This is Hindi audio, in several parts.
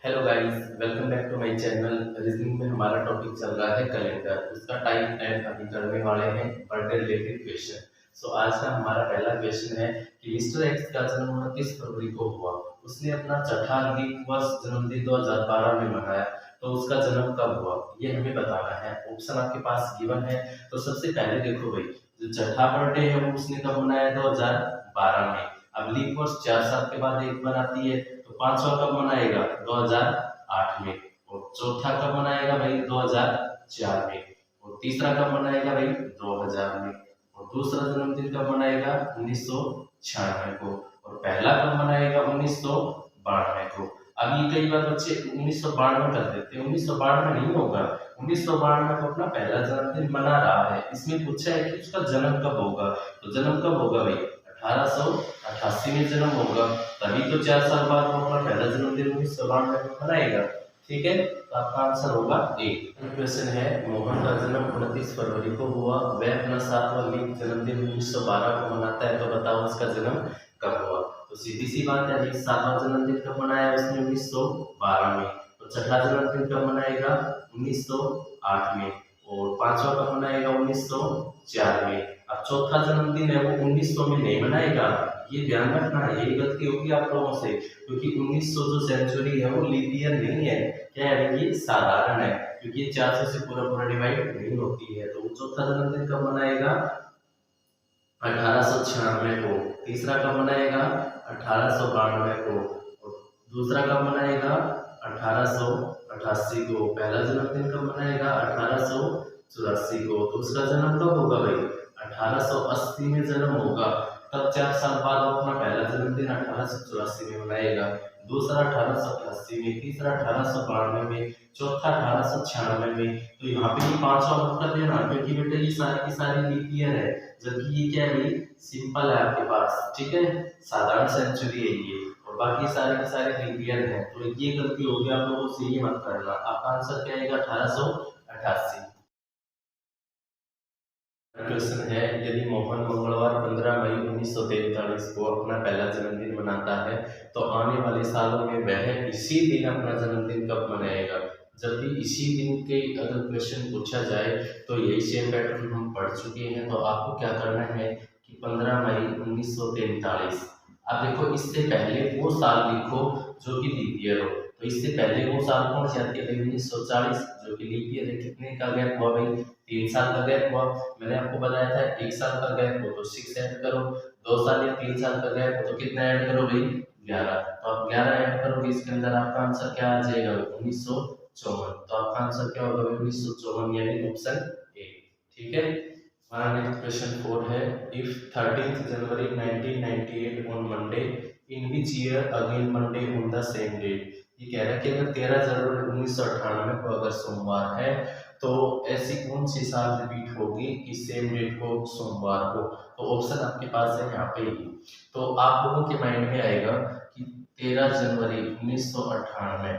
Hello guys, welcome back to my channel. Reasoning में हमारा टॉपिक चल रहा है कैलेंडर। उसका टाइप 10 अभी करने वाले हैं बर्थडे रिलेटेड क्वेश्चन। सो आज का हमारा पहला क्वेश्चन है कि मिस्टर एक्स का जन्म 29 फरवरी को हुआ। उसने अपना छठा लीप वर्ष जन्मदिन 2012 में मनाया, तो उसका जन्म कब हुआ ये हमें बताना है। ऑप्शन आपके पास गिवन है। तो सबसे पहले देखो भाई, जो छठा बर्थडे है वो उसने कब मनाया? 2012 में। अब लीप वर्ष 4 साल के बाद एक बार आती है, तो 500 कब मनाएगा? 2008 में। और चौथा कब मनाएगा भाई? 2004 में। और तीसरा कब मनाएगा भाई? 2000 में। और दूसरा जन्मदिन कब मनाएगा? 1996 को। और पहला कब मनाएगा? 1992 को। अब ये कई बार बच्चे 1992 कर देते हैं, 1992 नहीं होगा। 1992 को अपना पहला जन्मदिन मना रहा है। इसमें पूछा है कि उसका जन्म कब होगा, तो जन्म कब होगा भाई? 1888 में जन्म होगा, तभी तो 4 साल बाद वो अपना पहला जन्मदिन 1992 में मनाएगा। ठीक है, तो आपका आंसर होगा ए। क्वेश्चन है, मोहन का जन्म 29 फरवरी को हुआ, वह अपना 7वां लीप जन्मदिन 1912 को मनाता है, तो बताओ उसका जन्म कब हुआ? तो सीधी सी बात है भाई, 7वां जन्मदिन कब मनाया उसने? 1912 में। तो छठा जन्मदिन कब मनाएगा? 1908 में। और 5वां कब मनाएगा? 1904 में। अब चौथा जन्मदिन है वो 1900 में नहीं मनाएगा। ये ध्यान रखना, यही गलती होगी आप लोगों से, क्योंकि 1900 जो सेंचुरी है वो लीप ईयर नहीं है। क्या है? ये साधारण है, क्योंकि ये 400 से पूरा पूरा डिवाइड नहीं होती है। तो चौथा जन्मदिन कब मनाएगा? 1896 को। तीसरा कब मनाएगा? 1892 को। और दूसरा कब मनाएगा? 1888 को। पहला जन्मदिन कब मनाएगा? 1884 को। तो उसका जन्म कब होगा भाई? 1880 में जन्म होगा, तब 4 साल बाद वो अपना पहला जन्मदिन 1884 में मनाएगा। दूसरा 1888 में, तीसरा 1892 में, चौथा 1896 में। तो यहाँ पे ये 500 मत कर देना, क्योंकि बेटा ये सारी की सारी लीप ईयर है, जबकि ये क्या है भाई? सिंपल है आपके पास। ठीक है, साधारण सेंचुरी है ये, और बाकी सारे के सारे लीप ईयर है। तो ये गलती होगी आप लोगों से, ये मत करना। आपका आंसर क्या आएगा? 1888। क्वेश्चन है, यदि मोहन मंगलवार 15 मई 1943 को अपना पहला जन्मदिन मनाता है, तो आने वाले सालों में वह इसी दिन अपना जन्मदिन कब मनाएगा? जब भी इसी दिन के अगर क्वेश्चन पूछा जाए, तो यही सेम पैटर्न हम पढ़ चुके हैं। तो आपको क्या करना है कि 15 मई 1943। अब देखो, इससे पहले वो साल लिखो जो कि लीप ईयर हो। तो इससे पहले वो साल कौन सी आती है भाई? 1940, जो कि लीप ईयर है। कितने का गैप हुआ भाई? 3 साल का गैप हुआ। मैंने आपको बताया था 1 साल का गैप हो तो 6 ऐड करो, 2 साल या 3 साल का गैप हो तो कितना ऐड करो भाई? 11। तो आप 11 ऐड करोगे, इसके अंदर आपका आंसर क्या आ जाएगा? 1954। तो आपका आंसर क्या होगा भाई? 1954, यानी ऑप्शन ए। ठीक है, हमारा नेक्स्ट क्वेश्चन 4 है, if 13 January 1998 on Monday, in which year again Monday on the same date. ये कह रहा है कि अगर 13 जनवरी 1998 को अगर सोमवार है, तो ऐसी कौन सी साल रिपीट होगी कि सेम डेट को सोमवार हो? तो ऑप्शन आपके पास है यहाँ पे ही। तो आप लोगों के माइंड में आएगा कि 13 जनवरी 1998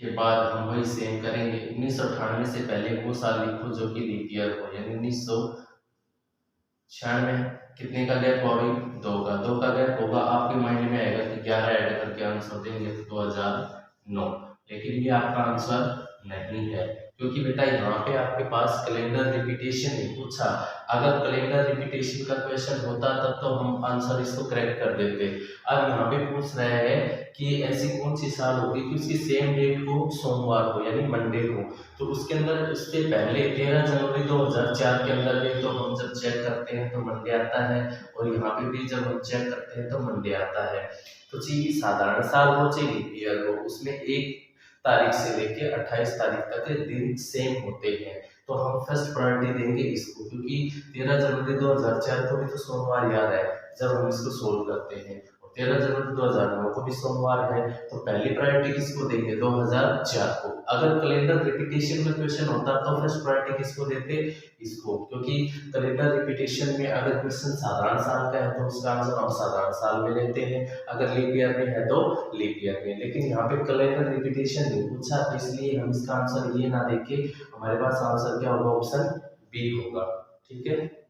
के बाद हम वही सेम करेंगे। 1998 से पहले वो साल लिखो जो कि लीप ईयर हो, यानी 1996। कितने का गैप हुआ भाई? 2 का गैप होगा। आपके माइंड में आएगा कि 11 ऐड करके आंसर देंगे तो 2009। लेकिन ये आपका आंसर नहीं है, क्योंकि बेटा यहाँ पे आपके पास कैलेंडर रिपीटेशन नहीं पूछा। अगर कैलेंडर रिपीटेशन का क्वेश्चन होता तब तो हम आंसर इसको करेक्ट कर देते। अब यहाँ पे पूछ रहा है कि ऐसी कौन सी साल होगी कि उसकी सेम डेट को सोमवार हो, यानी मंडे हो। तो उसके अंदर उससे पहले 13 जनवरी 2004 के अंदर भी तो हम जब चेक करते हैं तो मंडे आता है, और यहाँ पे भी जब हम चेक करते हैं तो मंडे आता है। तो चाहिए साधारण साल हो चाहे लीप ईयर हो, उसमें 1 तारीख से लेके 28 तारीख तक के दिन सेम होते हैं। तो हम फर्स्ट प्रायोरिटी देंगे इसको, क्योंकि 13 जनवरी 2004 को भी तो सोमवार याद है जब हम इसको सोल्व करते हैं, और 13 जनवरी 2009 को भी सोमवार है। तो पहली प्रायोरिटी किसको देंगे? 2004 को। अगर कैलेंडर रिपीटेशन का क्वेश्चन होता तो फर्स्ट प्रायोरिटी किसको देते? इसको, क्योंकि कैलेंडर रिपीटेशन में अगर क्वेश्चन साधारण साल का है तो उसका आंसर हम साधारण साल में लेते हैं, अगर लीप ईयर में है तो लीप ईयर में। लेकिन यहाँ पे कैलेंडर रिपीटेशन नहीं पूछा, तो इसलिए हम इसका आंसर ये ना देके हमारे पास आंसर क्या होगा? ऑप्शन बी होगा। ठीक है।